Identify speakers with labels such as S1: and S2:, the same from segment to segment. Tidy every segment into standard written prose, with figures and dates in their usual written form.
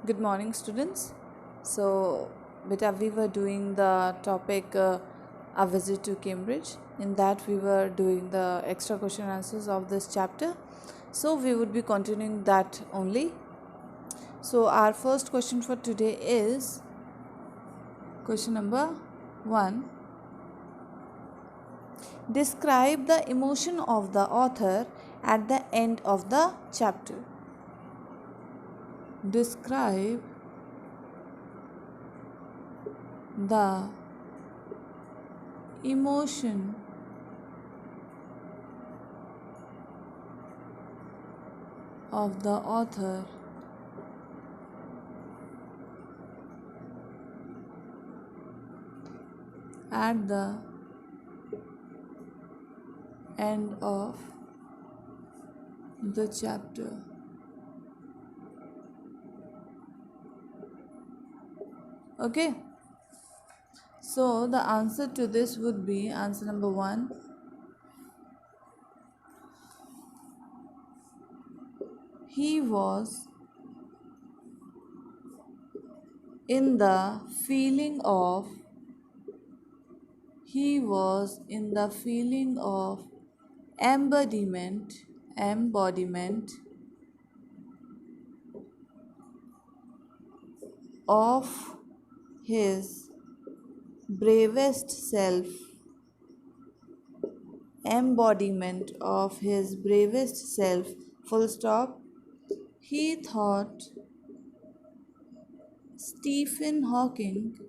S1: Good morning, students. So, beta, we were doing the topic a visit to Cambridge. In that, we were doing the extra question answers of this chapter. So, we would be continuing that only. So, our first question for today is question number 1. Describe the emotion of the author at the end of the chapter. Describe the emotion of the author at the end of the chapter. Okay, so the answer to this would be answer number 1. He was in the feeling of embodiment of his bravest self, full stop. He thought Stephen Hawking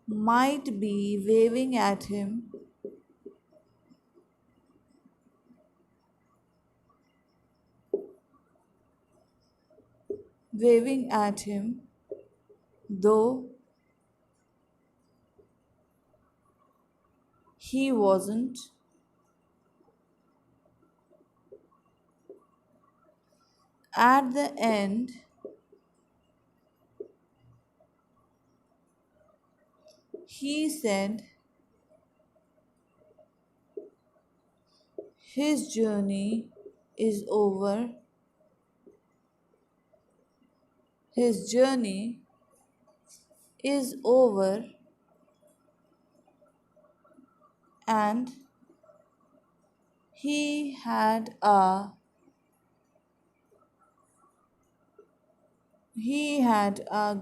S1: might be waving at him though he wasn't. At the end, he said his journey is over. And he had a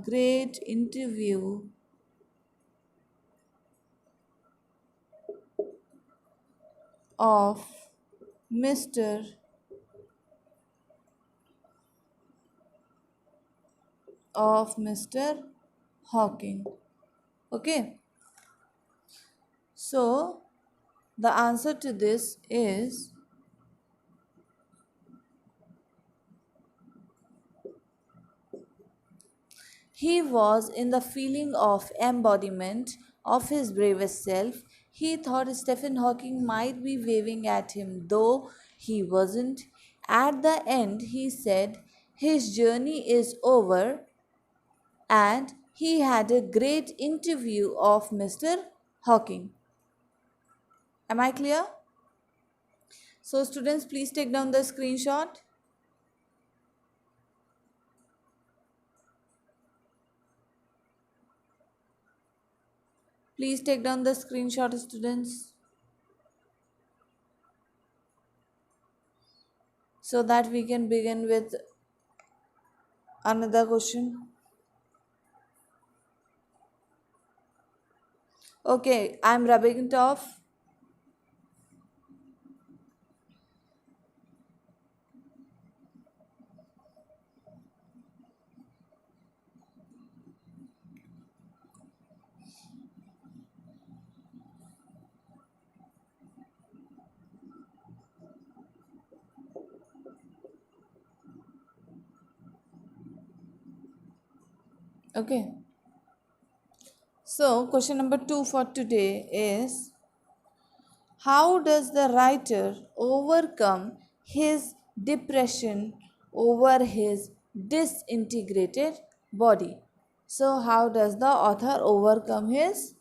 S1: great interview of Mr. Hawking. Okay, so the answer to this is he was in the feeling of embodiment of his bravest self. He thought Stephen Hawking might be waving at him, though he wasn't. At the end, he said his journey is over and he had a great interview of Mr. Hawking. Am I clear? So, students, please take down the screenshot. Please take down the screenshot, students, so that we can begin with another question. Okay, I'm rubbing it off. Okay. So, question number 2 for today is, how does the writer overcome his depression over his disintegrated body? So, how does the author overcome his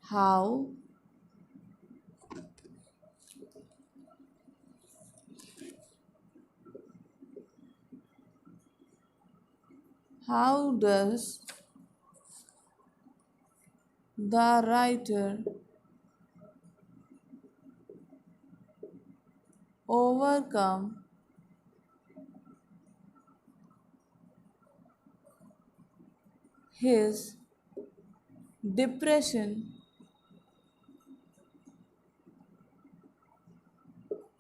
S1: How how does the writer overcome his depression,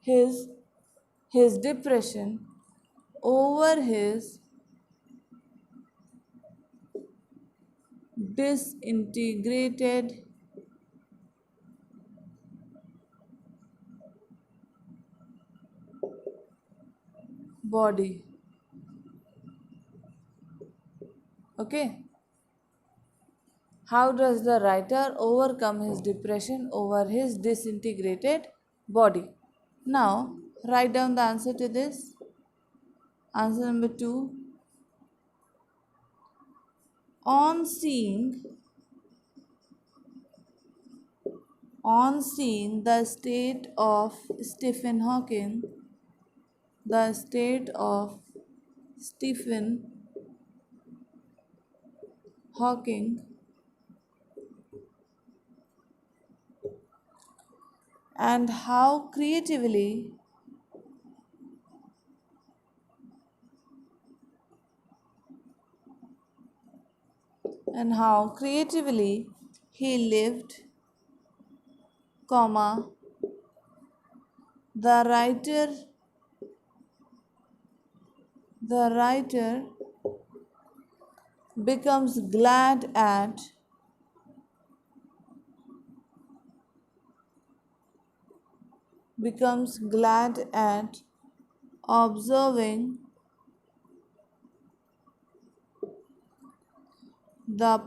S1: his his depression over his disintegrated body? Okay. How does the writer overcome his depression over his disintegrated body? Now, write down the answer to this. Answer number 2. On seeing the state of Stephen Hawking, the state of Stephen Hawking, and how creatively he lived, comma, the writer becomes glad at observing the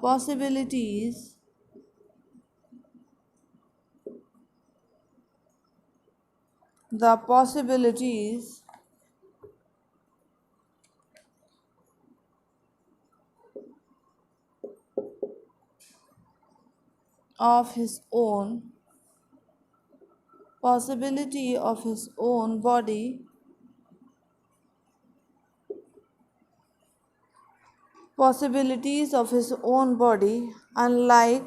S1: possibilities of his own body, unlike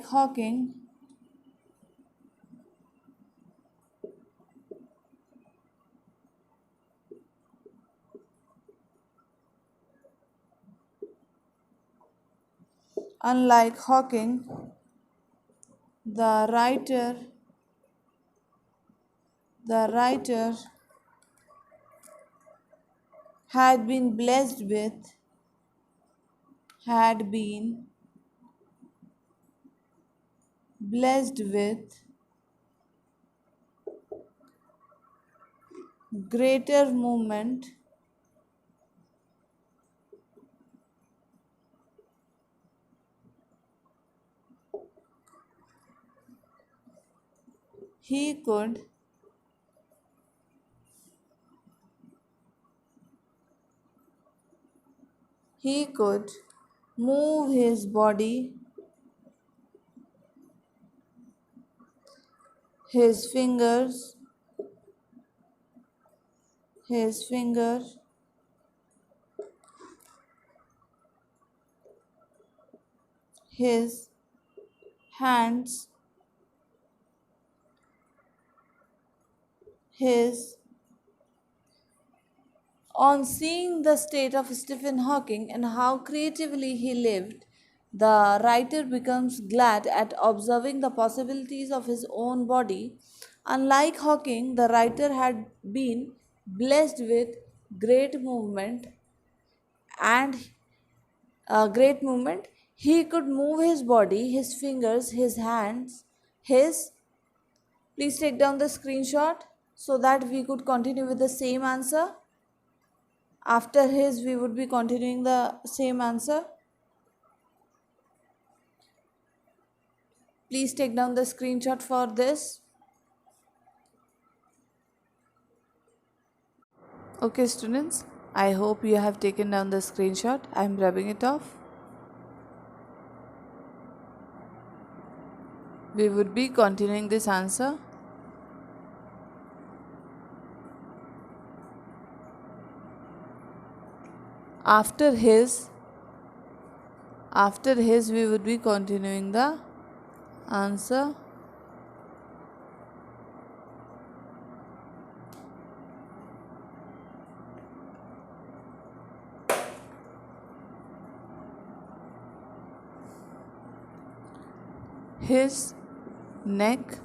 S1: Hawking. Unlike Hawking, the writer had been blessed with had been blessed with greater movement. He could move his body, his fingers, his finger, his hands, his On seeing the state of Stephen Hawking and how creatively he lived, the writer becomes glad at observing the possibilities of his own body. Unlike Hawking, the writer had been blessed with great movement and great movement. He could move his body, his fingers, his hands, his. Please take down the screenshot so that we could continue with the same answer. After his, we would be continuing the same answer. Please take down the screenshot for this. Okay, students. I hope you have taken down the screenshot. I am rubbing it off. We would be continuing this answer. After his we would be continuing the answer. His neck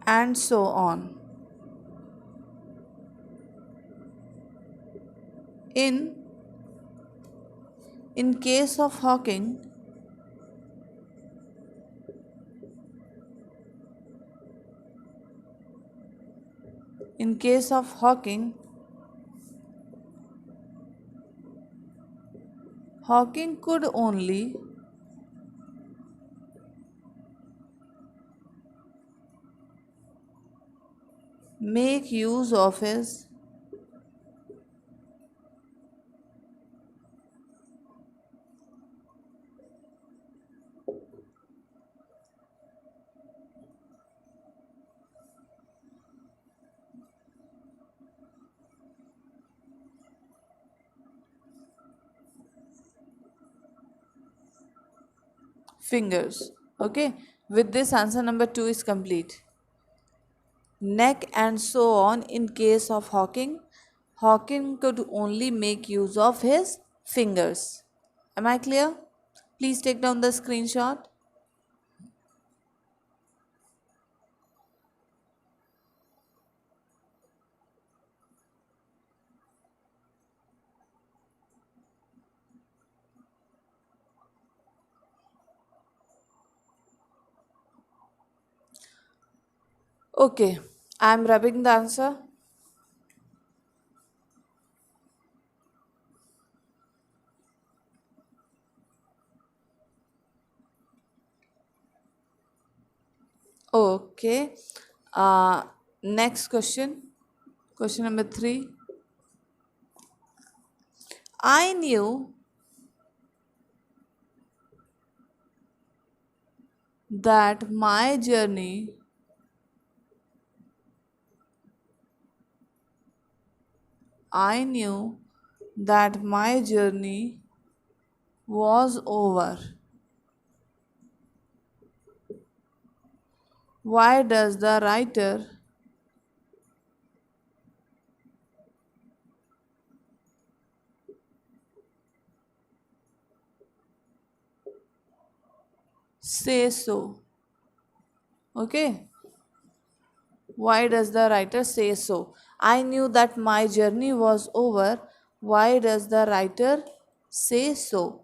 S1: and so on. In case of Hawking, in case of Hawking, Hawking could only make use of his fingers. Okay, with this answer number 2 is complete. Neck and so on. In case of Hawking, Hawking could only make use of his fingers. Am I clear? Please take down the screenshot. Okay, I am rubbing the answer. Okay. Next question. Question number 3. I knew that my journey I knew that my journey was over. Why does the writer say so? Okay. Why does the writer say so? I knew that my journey was over. Why does the writer say so?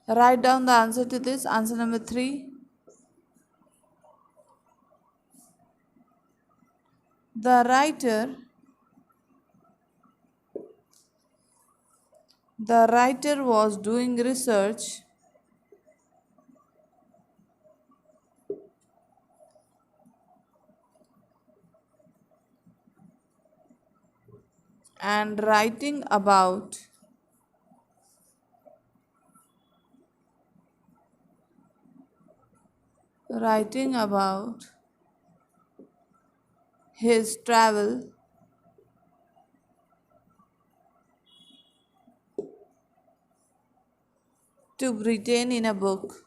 S1: Write down the answer to this. Answer number 3. The writer was doing research and writing about his travel to Britain in a book.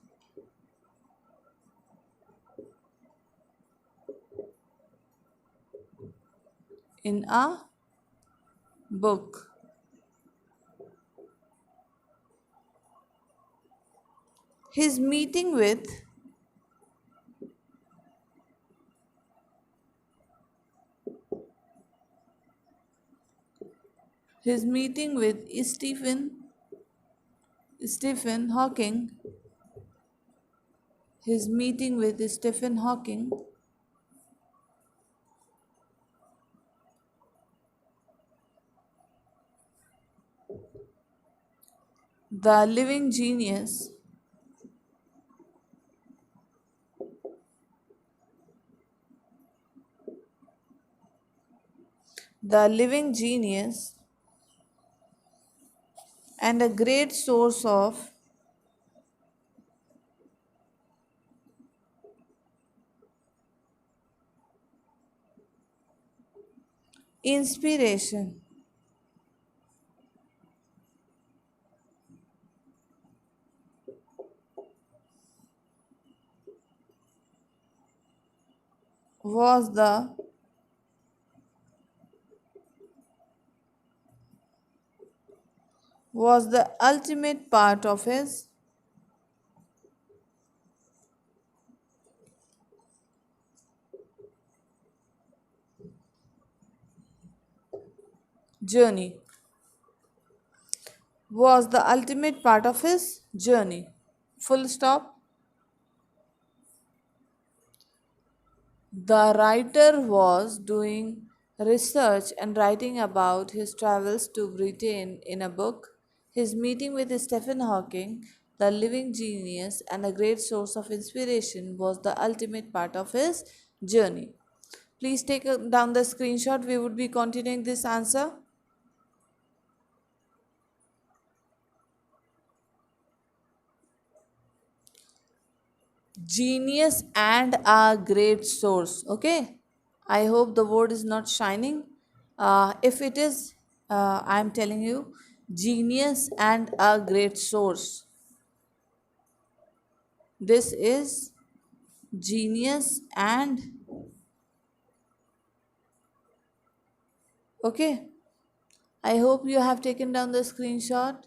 S1: In a book. His meeting with Stephen Hawking. His meeting with Stephen Hawking The living genius. The living genius and a great source of inspiration was the ultimate part of his journey. Was the ultimate part of his journey. Full stop. The writer was doing research and writing about his travels to Britain in a book. His meeting with Stephen Hawking, the living genius and a great source of inspiration, was the ultimate part of his journey. Please take down the screenshot. We would be continuing this answer. Genius and a great source. Okay. I hope the word is not shining. If it is, I am telling you, genius and a great source. This is genius and okay. I hope you have taken down the screenshot.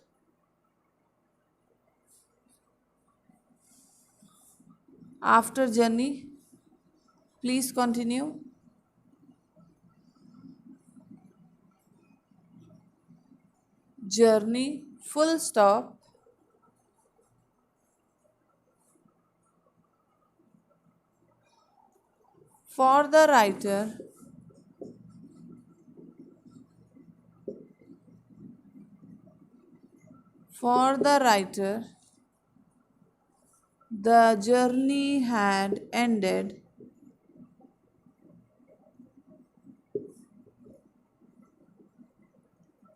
S1: After journey, please continue. Journey, full stop. For the writer, for the writer, the journey had ended.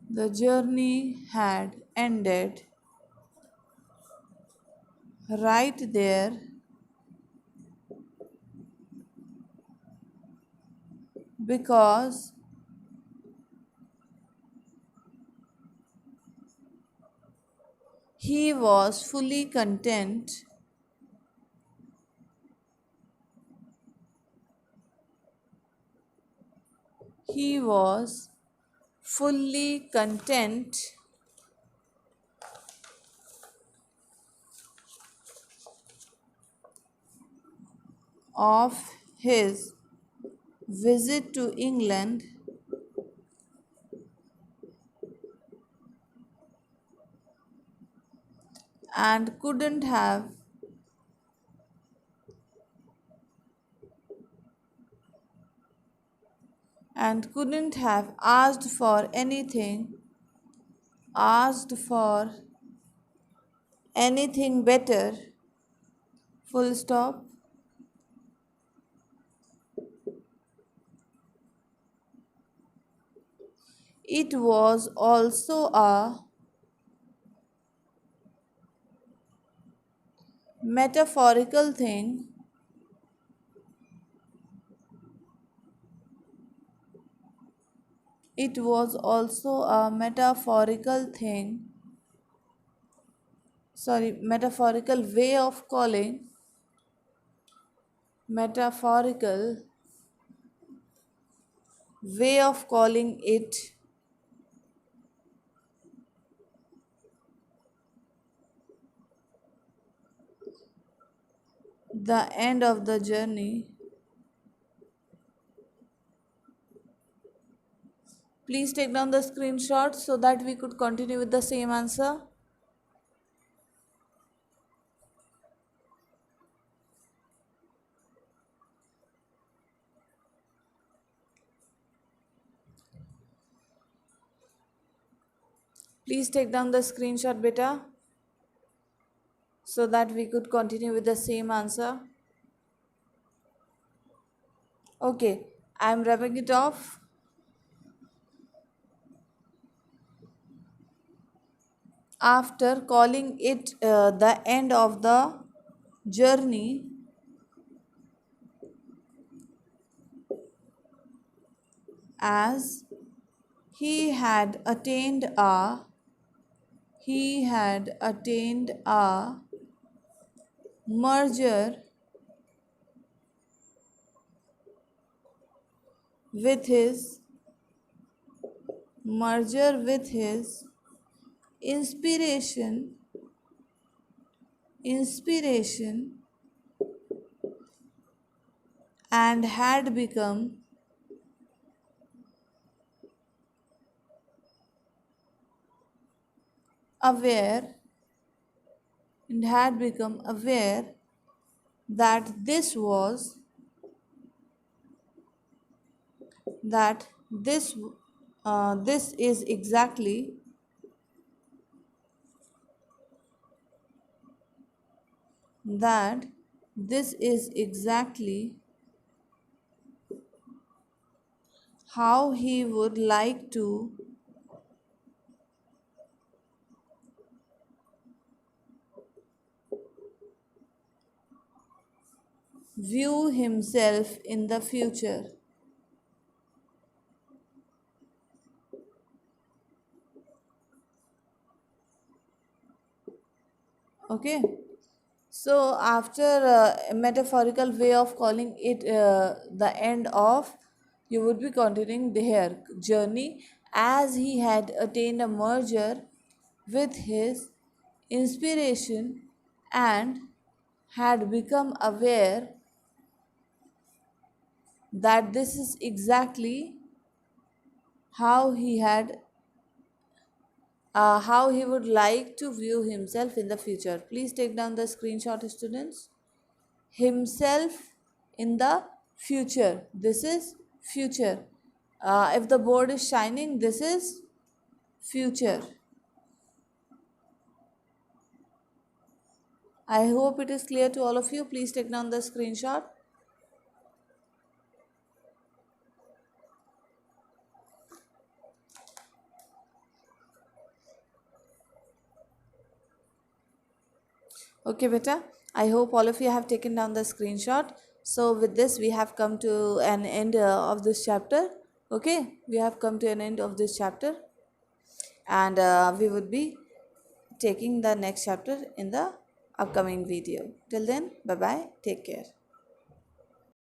S1: The journey had ended right there because he was fully content. He was fully content of his visit to England and couldn't have asked for anything better. Full stop. It was also a metaphorical thing. It was also a metaphorical thing. Metaphorical way of calling. Metaphorical way of calling it the end of the journey. Please take down the screenshot so that we could continue with the same answer. Please take down the screenshot, beta. so that we could continue with the same answer. Okay, I'm rubbing it off. After calling it the end of the journey, as he had attained a merger with his inspiration and had become aware that that this this is exactly that this is exactly how he would like to view himself in the future. Okay, so after a metaphorical way of calling it the end of, you would be continuing their journey as he had attained a merger with his inspiration and had become aware that this is exactly how how he would like to view himself in the future. Please take down the screenshot, students. Himself in the future. This is future. If the board is shining, this is future. I hope it is clear to all of you. Please take down the screenshot. Okay, beta. I hope all of you have taken down the screenshot. So with this, we have come to an end of this chapter. Okay, we have come to an end of this chapter, and we would be taking the next chapter in the upcoming video. Till then, bye bye. Take care.